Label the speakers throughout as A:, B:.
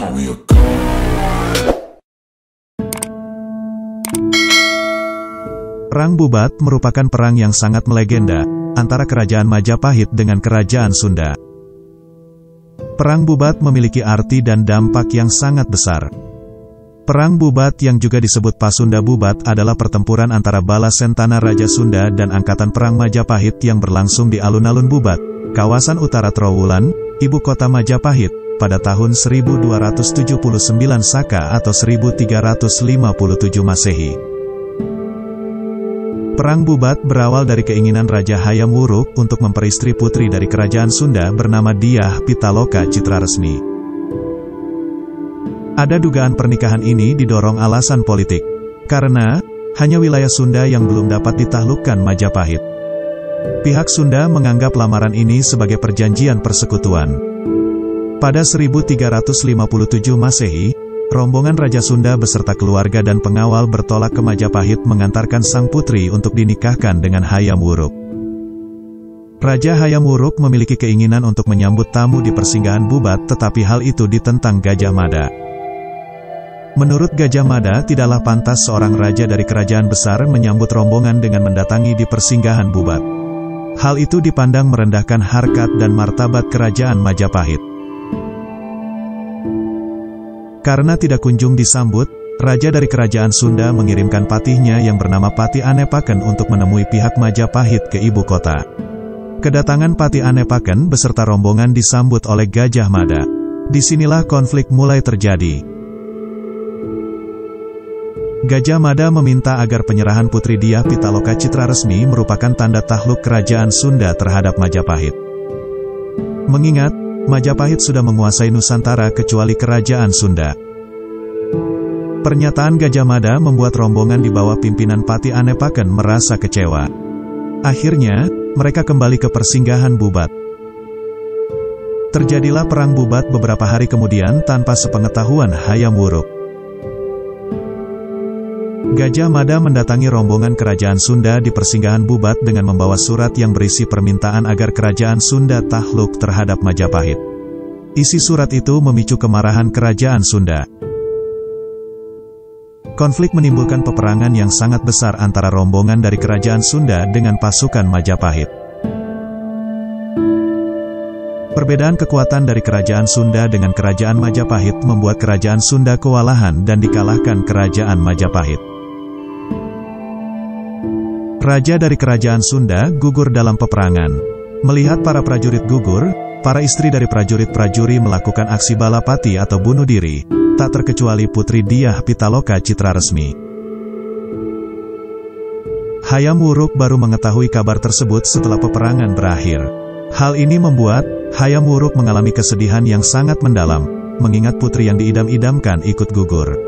A: now we are gone.
B: Perang Bubat merupakan perang yang sangat melegenda antara Kerajaan Majapahit dengan Kerajaan Sunda. Perang Bubat memiliki arti dan dampak yang sangat besar. Perang Bubat yang juga disebut Pasunda Bubat adalah pertempuran antara bala sentana Raja Sunda dan Angkatan Perang Majapahit yang berlangsung di alun-alun Bubat, kawasan utara Trowulan, ibu kota Majapahit, pada tahun 1279 Saka atau 1357 Masehi. Perang Bubat berawal dari keinginan Raja Hayam Wuruk untuk memperistri putri dari Kerajaan Sunda bernama Dyah Pitaloka Citraresmi. Ada dugaan pernikahan ini didorong alasan politik, karena hanya wilayah Sunda yang belum dapat ditaklukkan Majapahit. Pihak Sunda menganggap lamaran ini sebagai perjanjian persekutuan. Pada 1357 Masehi, rombongan Raja Sunda beserta keluarga dan pengawal bertolak ke Majapahit mengantarkan sang putri untuk dinikahkan dengan Hayam Wuruk. Raja Hayam Wuruk memiliki keinginan untuk menyambut tamu di persinggahan Bubat, tetapi hal itu ditentang Gajah Mada. Menurut Gajah Mada, tidaklah pantas seorang raja dari kerajaan besar menyambut rombongan dengan mendatangi di persinggahan Bubat. Hal itu dipandang merendahkan harkat dan martabat Kerajaan Majapahit. Karena tidak kunjung disambut, raja dari Kerajaan Sunda mengirimkan patihnya yang bernama Patih Anepaken untuk menemui pihak Majapahit ke ibu kota. Kedatangan Patih Anepaken beserta rombongan disambut oleh Gajah Mada. Disinilah konflik mulai terjadi. Gajah Mada meminta agar penyerahan putri Dyah Pitaloka Citraresmi merupakan tanda takluk Kerajaan Sunda terhadap Majapahit. Mengingat Majapahit sudah menguasai Nusantara kecuali Kerajaan Sunda. Pernyataan Gajah Mada membuat rombongan di bawah pimpinan Patih Anepaken merasa kecewa. Akhirnya, mereka kembali ke persinggahan Bubat. Terjadilah perang Bubat beberapa hari kemudian tanpa sepengetahuan Hayam Wuruk. Gajah Mada mendatangi rombongan Kerajaan Sunda di persinggahan Bubat dengan membawa surat yang berisi permintaan agar Kerajaan Sunda takluk terhadap Majapahit. Isi surat itu memicu kemarahan Kerajaan Sunda. Konflik menimbulkan peperangan yang sangat besar antara rombongan dari Kerajaan Sunda dengan pasukan Majapahit. Perbedaan kekuatan dari Kerajaan Sunda dengan Kerajaan Majapahit membuat Kerajaan Sunda kewalahan dan dikalahkan Kerajaan Majapahit. Raja dari Kerajaan Sunda gugur dalam peperangan. Melihat para prajurit gugur, para istri dari prajurit-prajuri melakukan aksi balapati atau bunuh diri, tak terkecuali putri Dyah Pitaloka Citraresmi. Hayam Wuruk baru mengetahui kabar tersebut setelah peperangan berakhir. Hal ini membuat Hayam Wuruk mengalami kesedihan yang sangat mendalam, mengingat putri yang diidam-idamkan ikut gugur.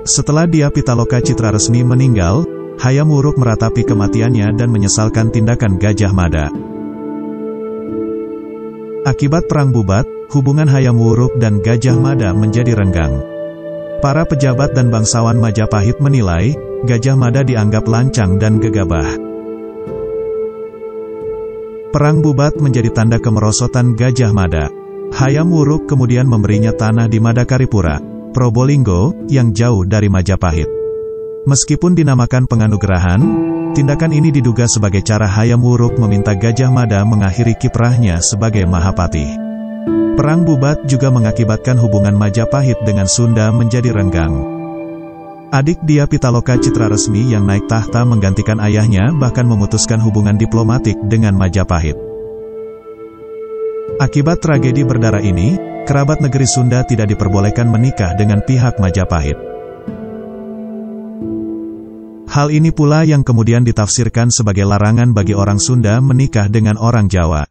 B: Setelah Dyah Pitaloka Citraresmi meninggal, Hayam Wuruk meratapi kematiannya dan menyesalkan tindakan Gajah Mada. Akibat perang Bubat, hubungan Hayam Wuruk dan Gajah Mada menjadi renggang. Para pejabat dan bangsawan Majapahit menilai, Gajah Mada dianggap lancang dan gegabah. Perang Bubat menjadi tanda kemerosotan Gajah Mada. Hayam Wuruk kemudian memberinya tanah di Madakaripura, Probolinggo, yang jauh dari Majapahit. Meskipun dinamakan penganugerahan, tindakan ini diduga sebagai cara Hayam Wuruk meminta Gajah Mada mengakhiri kiprahnya sebagai Mahapatih. Perang Bubat juga mengakibatkan hubungan Majapahit dengan Sunda menjadi renggang. Adik Dyah Pitaloka Citraresmi yang naik tahta menggantikan ayahnya bahkan memutuskan hubungan diplomatik dengan Majapahit. Akibat tragedi berdarah ini, kerabat negeri Sunda tidak diperbolehkan menikah dengan pihak Majapahit. Hal ini pula yang kemudian ditafsirkan sebagai larangan bagi orang Sunda menikah dengan orang Jawa.